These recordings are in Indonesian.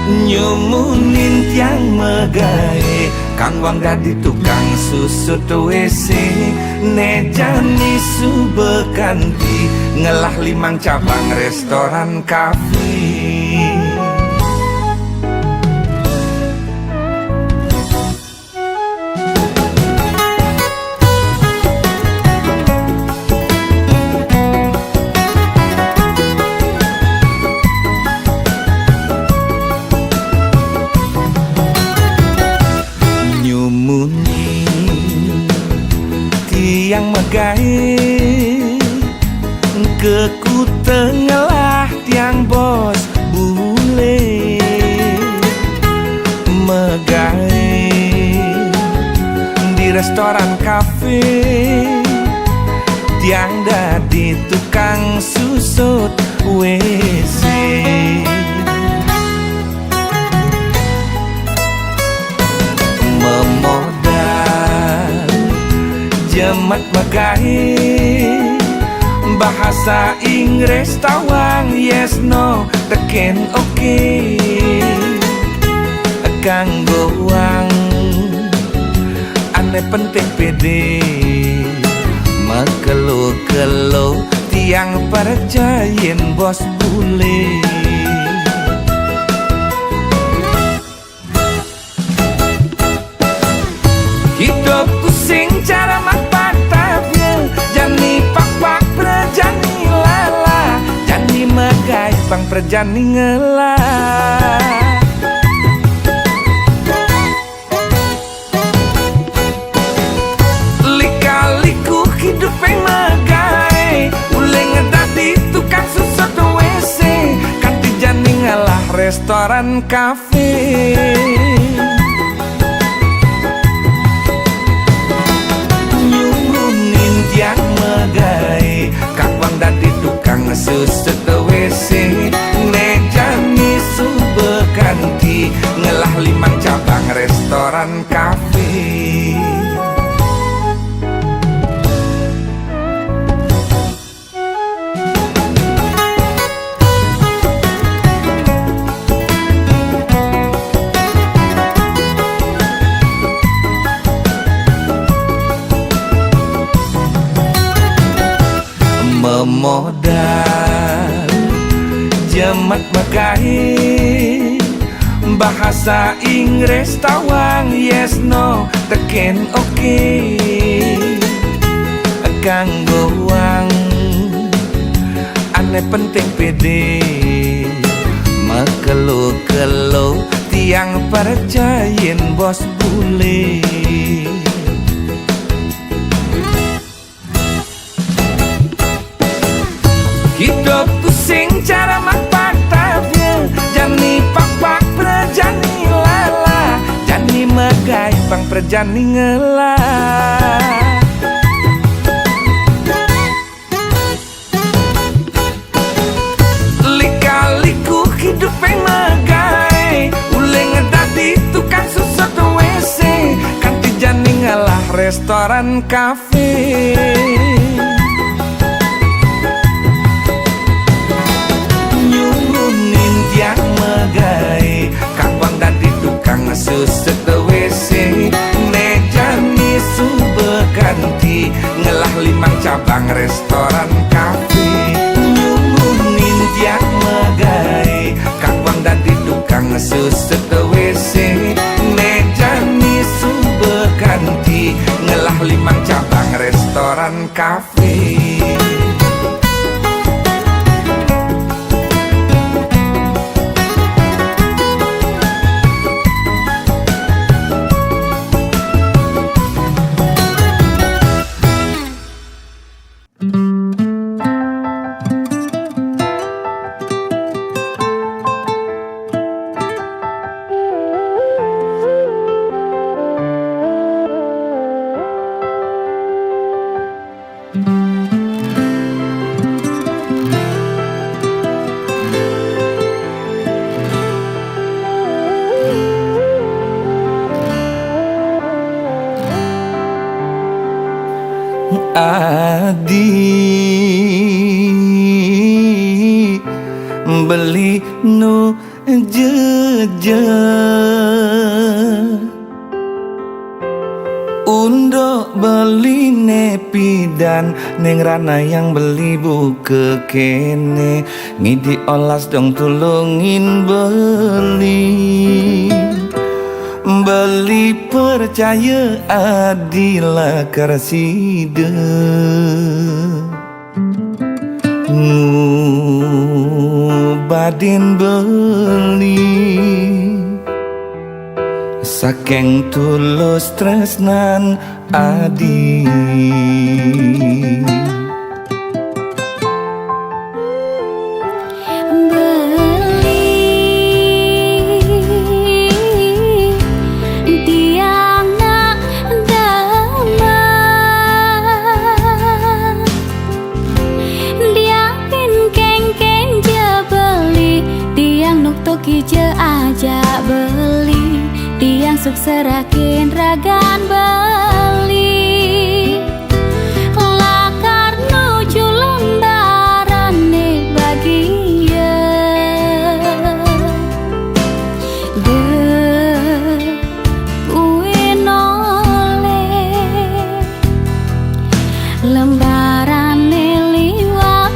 nyumunin tiang megae kang wang dadi tukang susut WC nejani subekanti ngelah limang cabang restoran kafe. Yang megai keku tengelah tiang bos bule megai di restoran kafe tiang dadi tukang susut WC jemat megai bahasa Inggris tawang yes no teken oke kanggo wang ane penting pede makelo-kelo tiang percayin bos bule hidupku sing cara jani pak perjani lala jani megai bang perjani ngelah lika-liku hidup yang megai ule ngedadi tukang susut WC kanti jani ngelah restoran kafe. Yang megai kakwang dadi tukang susut WC nejani subekanti ngelah limang cabang restoran kafe. Memodal jemat megai bahasa Inggris tawang yes no teken oke kanggo wang ane penting pede makelo-kelo tiang percayin bos bule hidupku sing cara makpatavya jani pak perjani lala jani megai bang perjani ngelah lika-liku hidup yang megai ule ngedadi tukang susut WC kanti jani ngelah restoran kafe. Yang megai kakwang dadi tukang susut WC nejani subekanti ngelah limang cabang restoran kafe. Nyumunin tiang megai kakwang dadi tukang susut WC nejani subekanti ngelah limang cabang restoran kafe. beli nu jeje Undo beli nepidan Neng Rana yang beli buke kene Ngidi olas dong tulungin beli Beli percaya adila karside Badin beli Saking tulus tresnan adi Kije aja beli tiang suk serakin ragan beli lakar nuju lembarane bagia de uinole lembarane liwat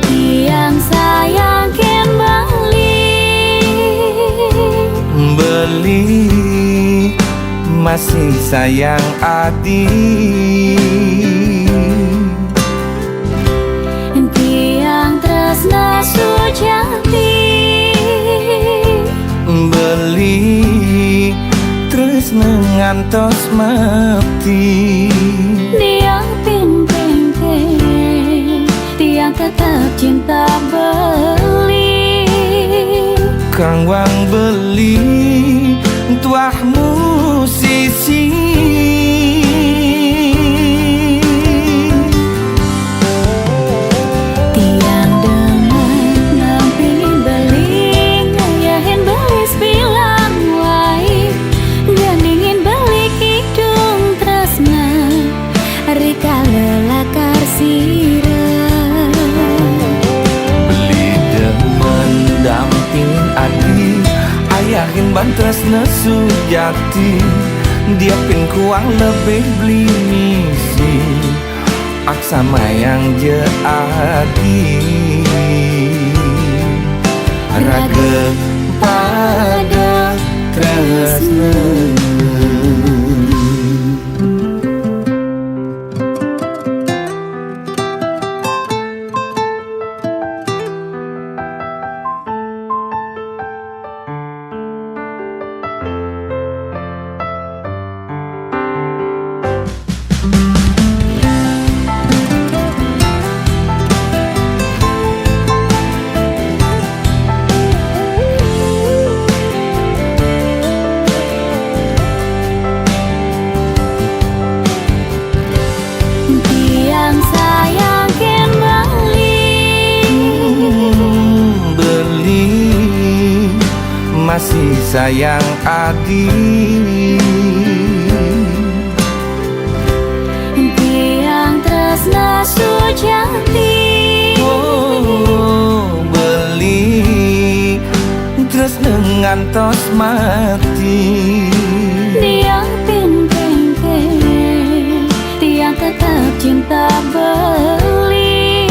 Tiang sayang ken beli masih sayang adi Tiang tresna sujati beli terus ngantos mati Tiang ping-ping Tiang tetap cinta beli Kang wang beli tuah musisi Tiang demen nampingin beli ngayahin beli sebilang wai gandingin beli kidung tresna rika lelakar sira dampingin adi ayahin bantres nesu jati dia pin kuang lebih beli misi aksama yang jadi raga pada tresna masih sayang adi Tiang tresna sujati beli terus ngantos mati Tiang ping-ping Tiang tetap cinta beli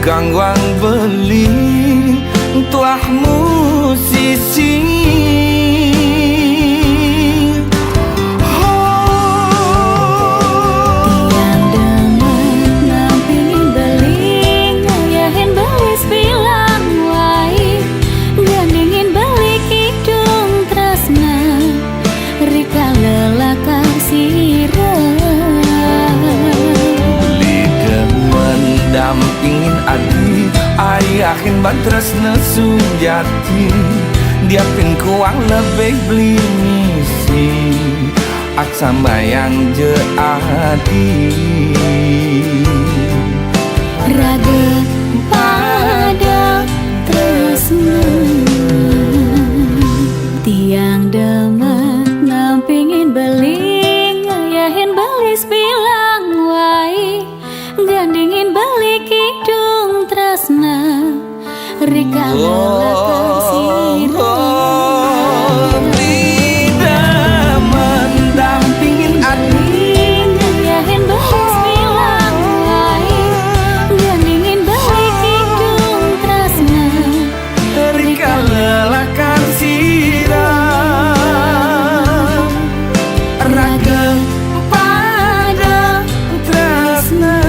Kang wang beli tuah musisi Tiang demen nampingin beli ngayahin beli sebilang wai gandingin beli kidung tresna rika lelakar sira beli demen dampingin adi ayahin bantres nesu jati dia pin kuang lebih beli misi aksama yang jadi raga pada tresna tiang demen nampingin beli ngayahin beli sebilang wai Rika lelakan sirang Tidak mendampingin ati Ngayahin balas bilang lain Gandingin balik hidung tresna Rika lelakan sirang Rageng pada tresna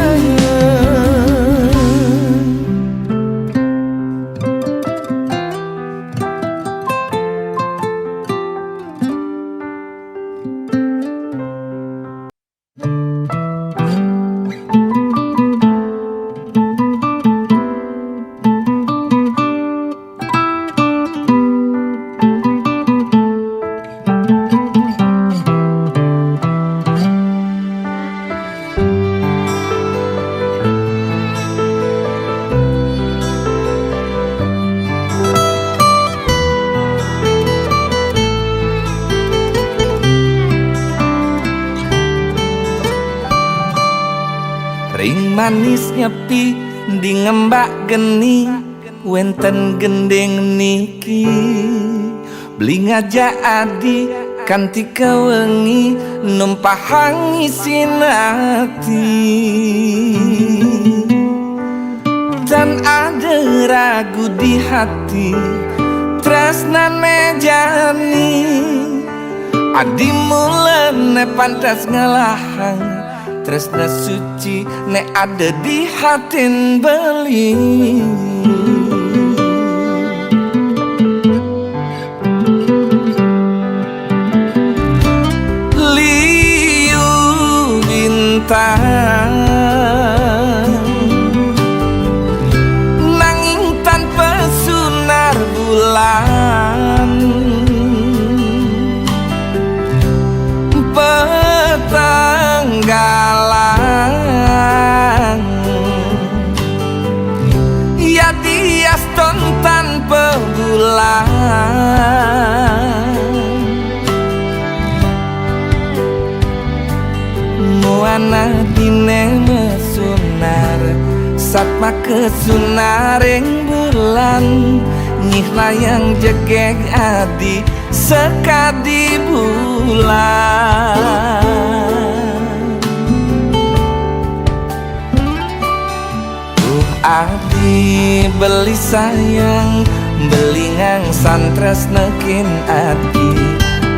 Ring manis nyepi di ngembak geni wenten gendeng niki beli ngajak adi kanti kewengi numpah isin hati dan ada ragu di hati tresnane jani adi mulane pantas ngelahang tresna suci nek ada di hatin beli liu bintang nanging tanpa sunar bulan petanggalan ya dias tanpa bulan muana dine mesunar satma kesunaring bulan nyih layang jegeg adi sekadi bulan adi beli sayang belingang santres nekin adi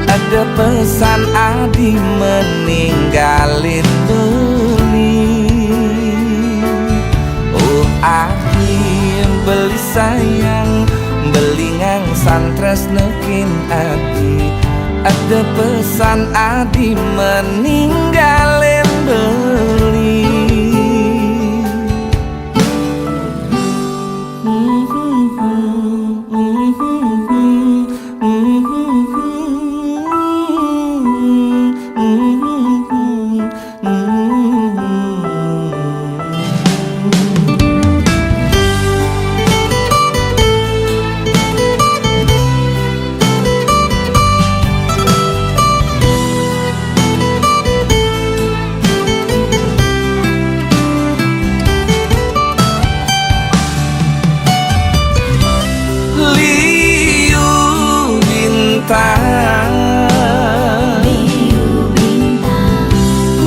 ada pesan adi meninggalin beli adi beli sayang belingang santres nekin adi ada pesan adi meninggalin beli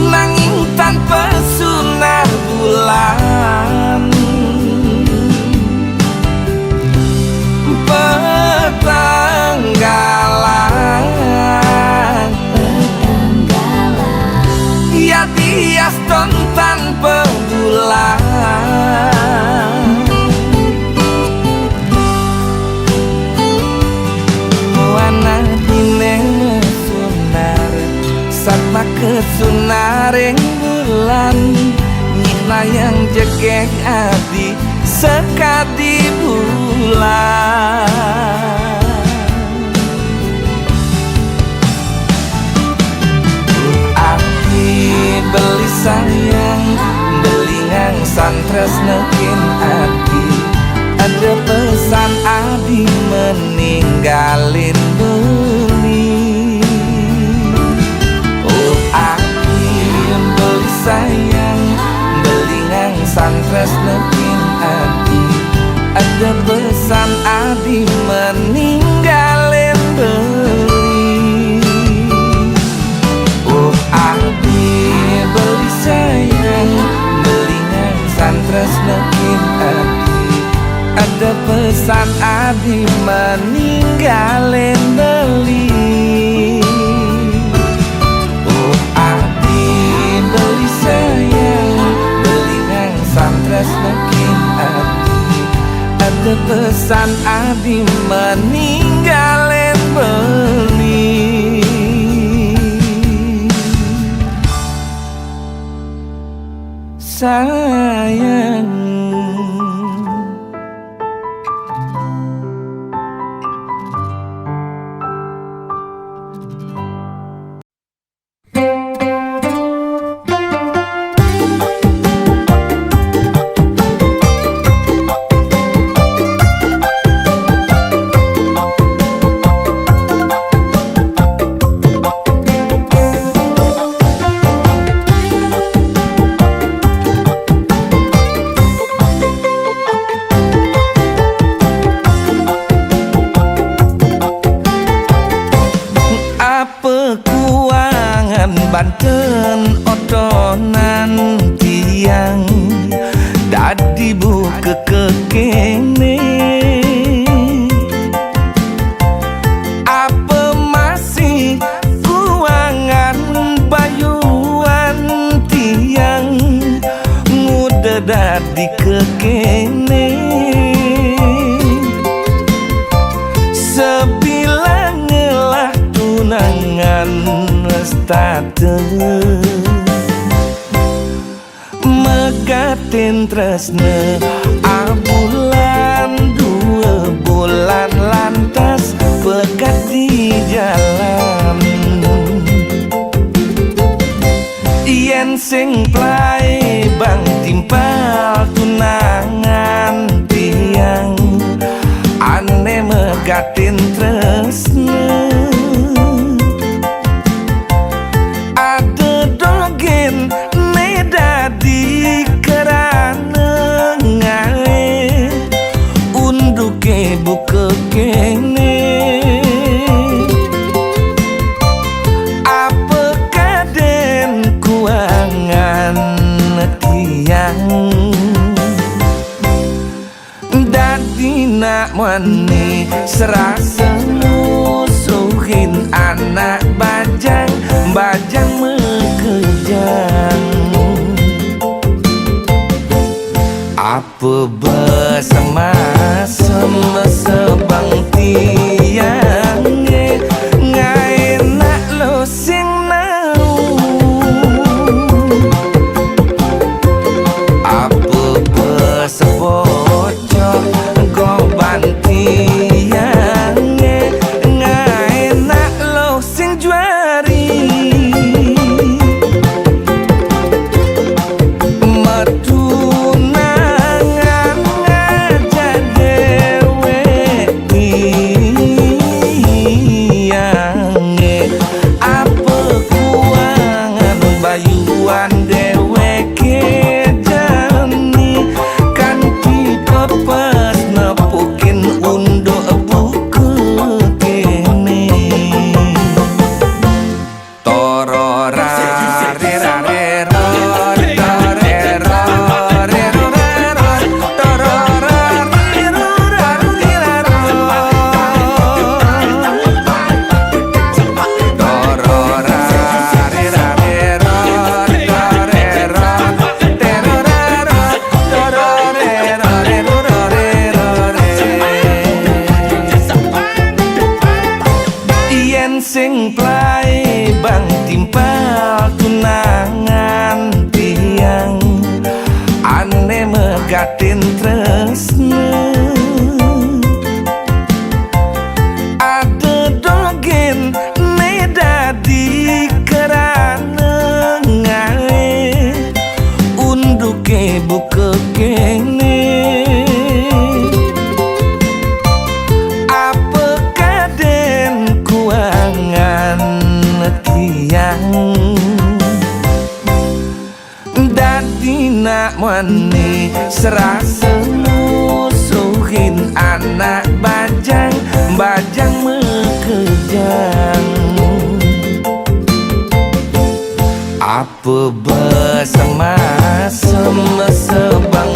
nanging tanpa sunar bulan petanggalan ya dias tanpa bulan muana dine mesunar satma kesunaring bulan nyih layang jegeg adi sekadi bulan adi beli sayang belingang santres nekin adi ada pesan adi meninggalin beli adi beli sayang belingang santres nekin adi ada pesan tresnakin adi, ada pesan adi meninggalin beli. Oh adi beli sayang, beli ngangsan tresnakin adi, ada pesan adi meninggalin beli. Sayang, Banten otonan tiang dadi buka kekene, apa masih kuangan bayuan tiang muda dadi kekene, sebilang ngelah tunangan state megatin tresne abulan 2 bulan lantas pegat di jalan. Yen sing plai bang timpal tunangan tiang ane megatin tresne, buka kene apa kaden kuangan tiang dadi nak mani serasa musuhin anak bajang bajang mekejang. Apa bersama sebang tiang ngai nak lo sing nau, apa bersepocok goban tiang ngai nak lo sing juari. Sing plai bang timpal tunangan tiang ane megatin tresne, ada dogen ne dadi kerana ngai unduke buka kene. Dadi nak mani serasa musuhin anak bajang bajang mekejang. Apa bersama sebang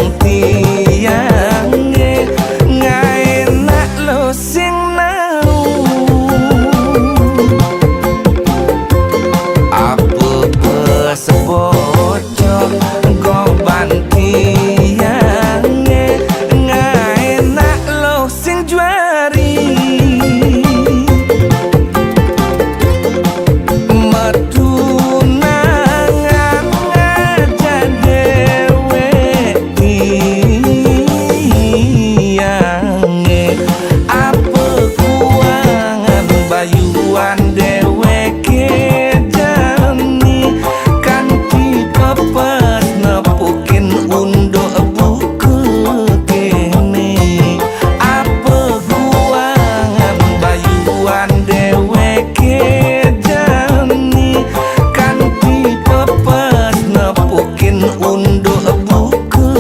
do buka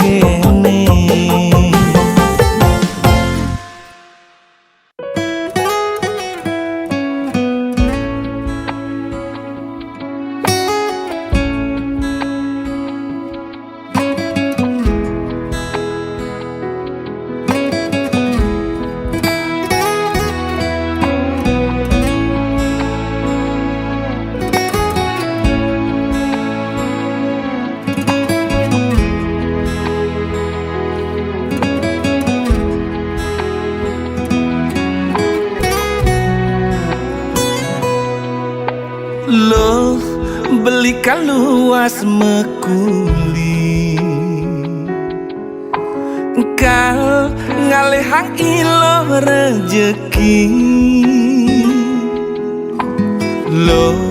kene. Loh beli kaluas mekuli kal ngalehang ilo rejeki. Loh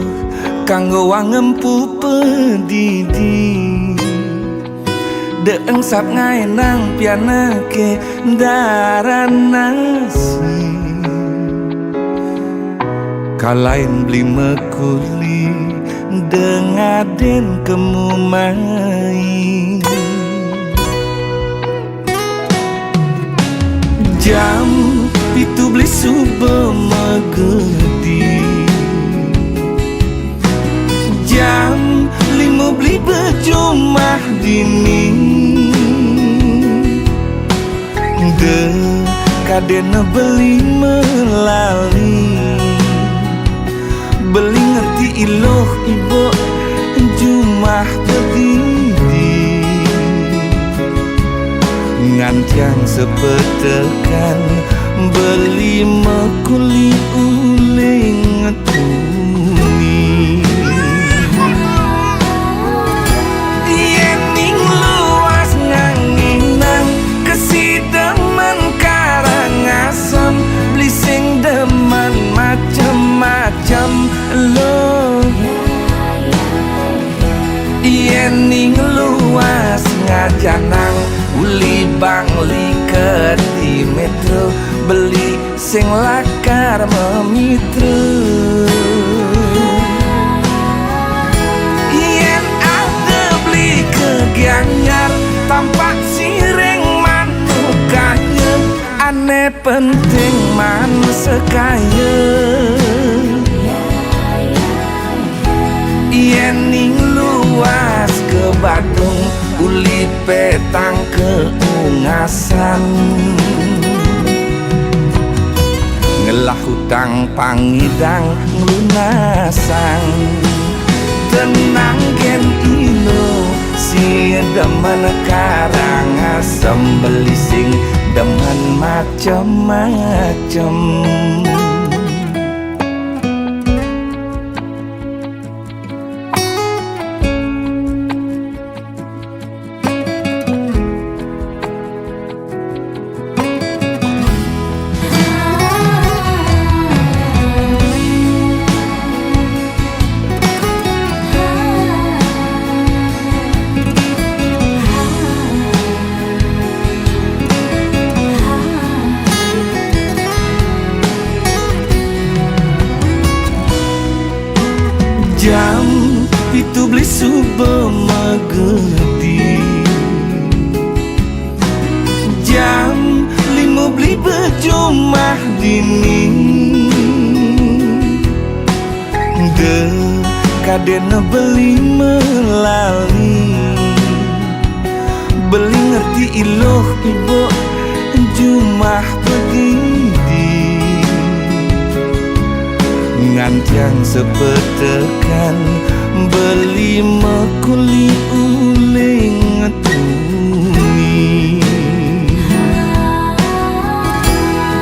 kanggo wangempu pedidi deeng sap ngaenang pianake daran nasi. Kalain beli mekuli dengaden kemumai. Jam itu beli sube megedi. Jam 5 beli bejumah dini. Kadena beli melali. Beli ngerti iloh ibu jumah pedidi. Ngantiang sepetekan beli mekuli uling ngetuni. Yen ning luas nganginang kesidemen Karangasem beli sing demen macem-macem. Lo yen ning luas ngajanang uli bangli di metro beli sing lakar memitra. Yen ada beli kegianyar tampak sireng manukanya aneh penting man sekaya. Yen ning luas ke Badung uli petang keungasan ngelah hutang pangidang lunasan. Tenang gen ilo si demen Karangasem beli sing demen macem-macem. Jam itu beli sube megedi. Jam 5 beli bejumah dini. Kadena beli melali. Beli ngerti iloh ibu jumah pedidi. Ngantiang sepetekan beli mekuli uling ngetuni.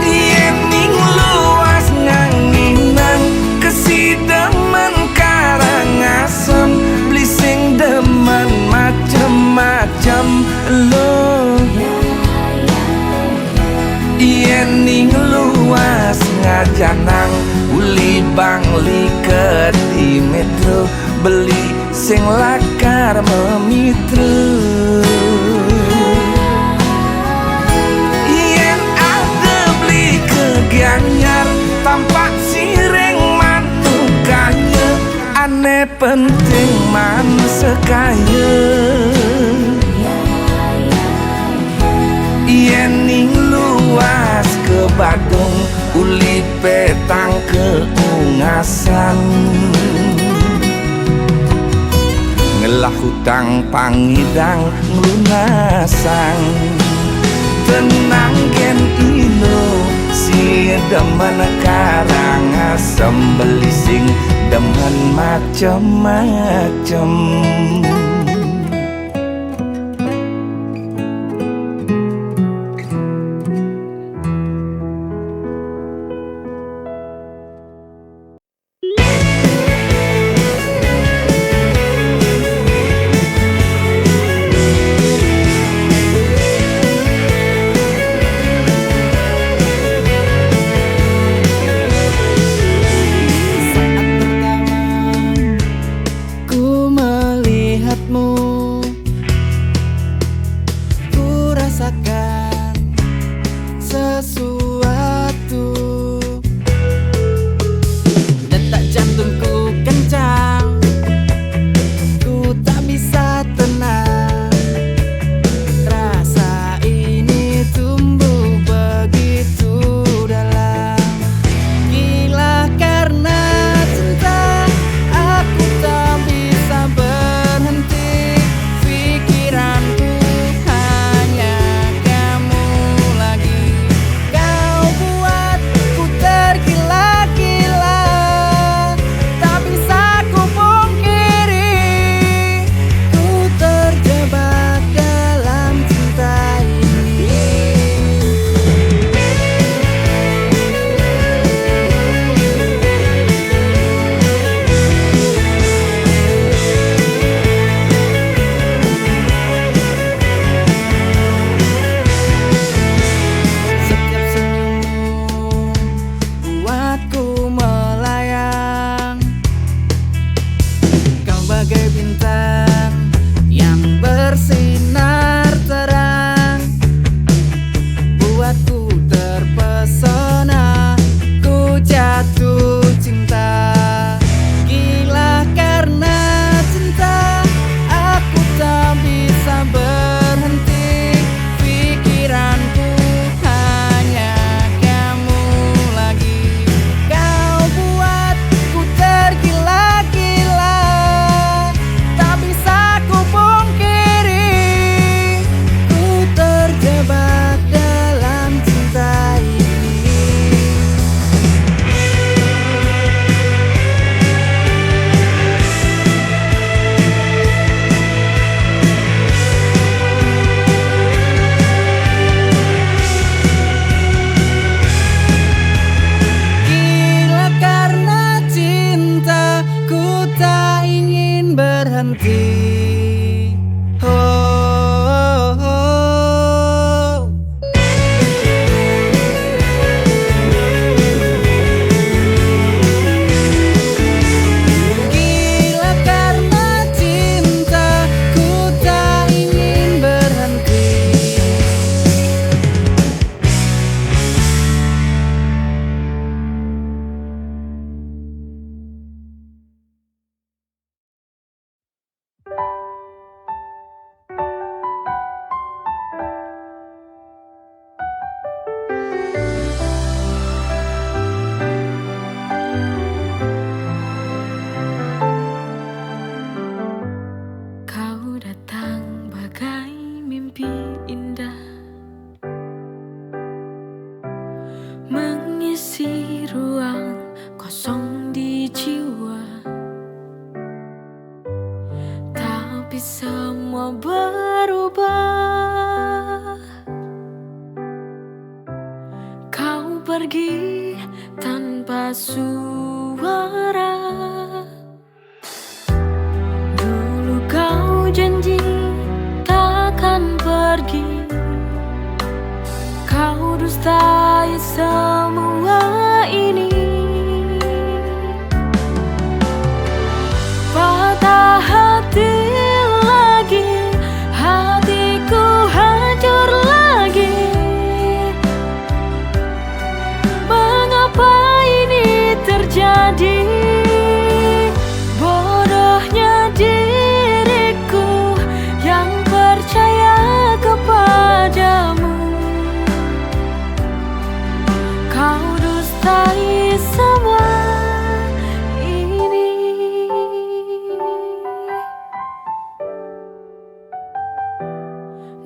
Yen ning luas nganginang kesidemen Karangasem beli sing demen macem-macem. Lo yen ning luas ngajanang uli bangli di metro beli sing lakar memitra. Yen ada beli kegianyar tampak sireng manukanya aneh penting man sekaya. kang pangidang lunasang tenang gen ino si demen karang asem belising demen macem-macem.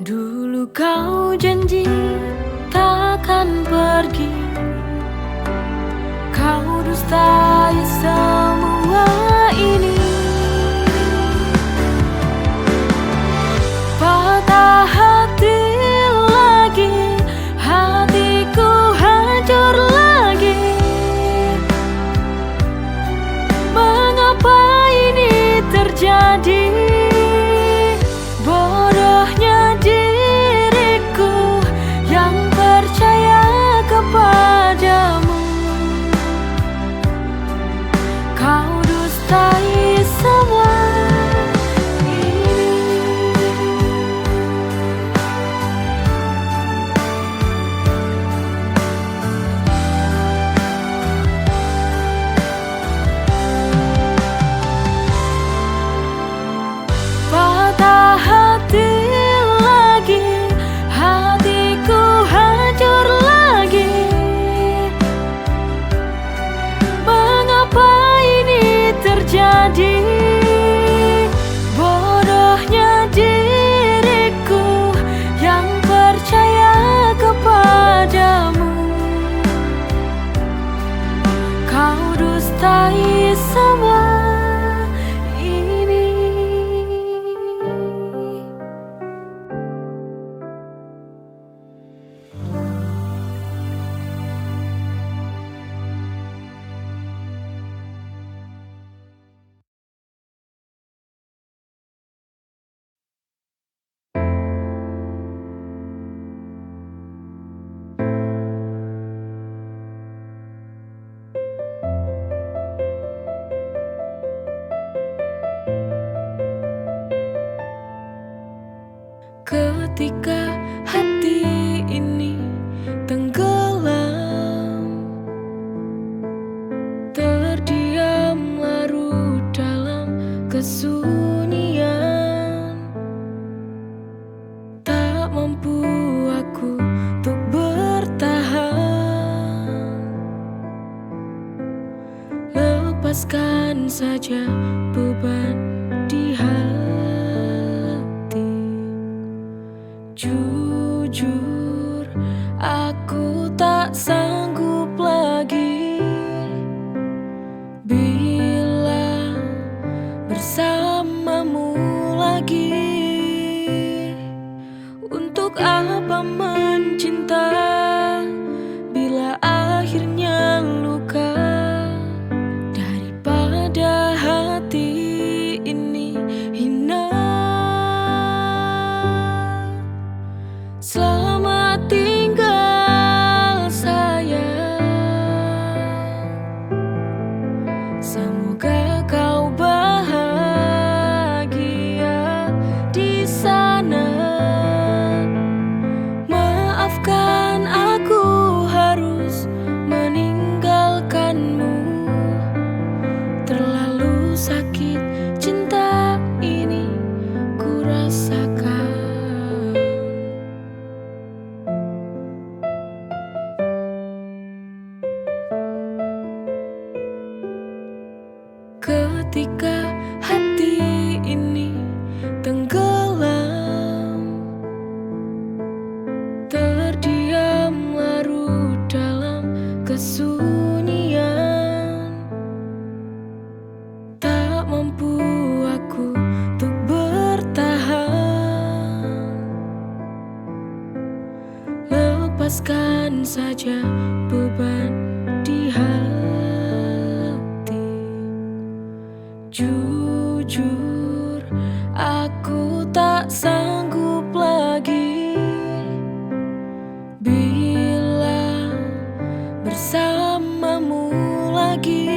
Dulu kau janji takkan pergi, kau dustai semua ini. Patah hati lagi, hatiku hancur lagi. Mengapa ini terjadi? Bodohnya diriku yang percaya kepadamu. Kau dustai semua ini. Patah hati lagi, hatiku hancur lagi. Mengapa ini terjadi? Bodohnya diriku yang percaya kepadamu. Kau dustai semua ini. Ketika hati ini tenggelam, terdiam larut dalam kesunyian. Tak mampu aku untuk bertahan. Lepaskan saja beban di hati. Jujur, aku tak sanggup lagi bila bersamamu lagi. Untuk apa mencinta bila akhirnya luka? Daripada hati ini hina. Selamat tinggal sayang, semoga kau bahagia di sana. Maafkan aku harus meninggalkanmu. Terlalu sakit cinta ini ku rasakan. Ketika hati ini tenggelam, terdiam larut dalam kesunyian. Tak mampu aku untuk bertahan. Lepaskan saja beban di hati. Jujur, aku tak sanggup lagi bila bersamamu lagi.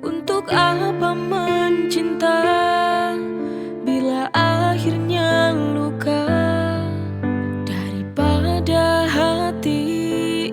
Untuk apa mencinta bila akhirnya luka? Daripada hati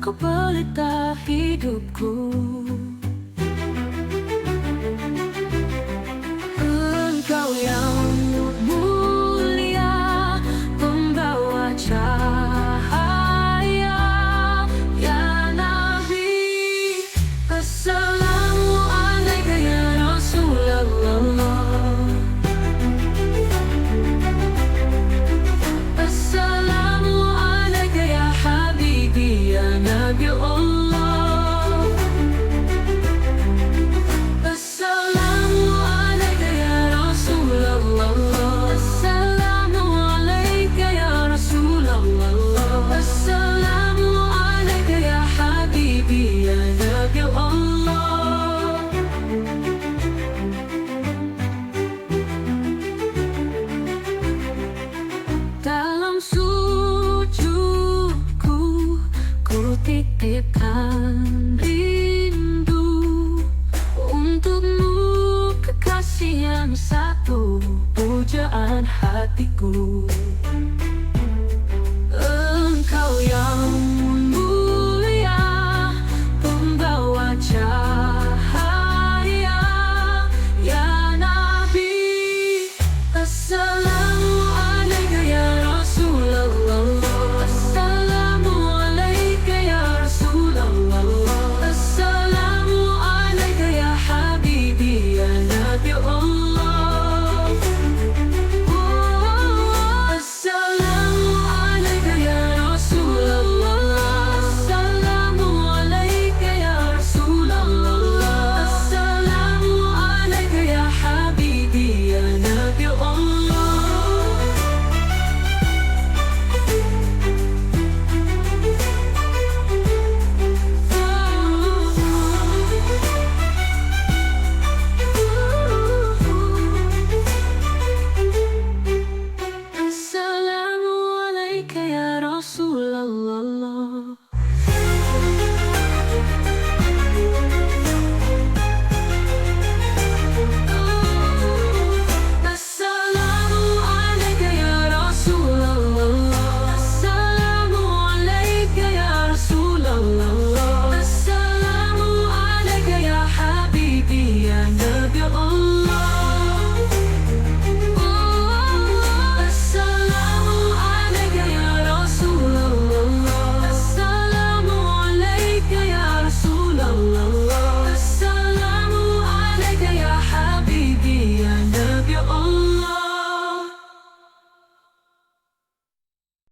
kau pelita hidupku. Engkau yang mulia, pembawa cahaya, ya Nabi. Assalamualaikum ya Rasulullah. Assalamualaikum ya Habibi, ya Nabi Allah. Assalamualaikum ya Rasulullah. Assalamualaikum ya Rasulullah. Assalamualaikum ya Habibi, ya Nabi Allah. Dalam sujudku, ku titipkan rindu untukmu, kekasih yang satu, pujaan hatiku.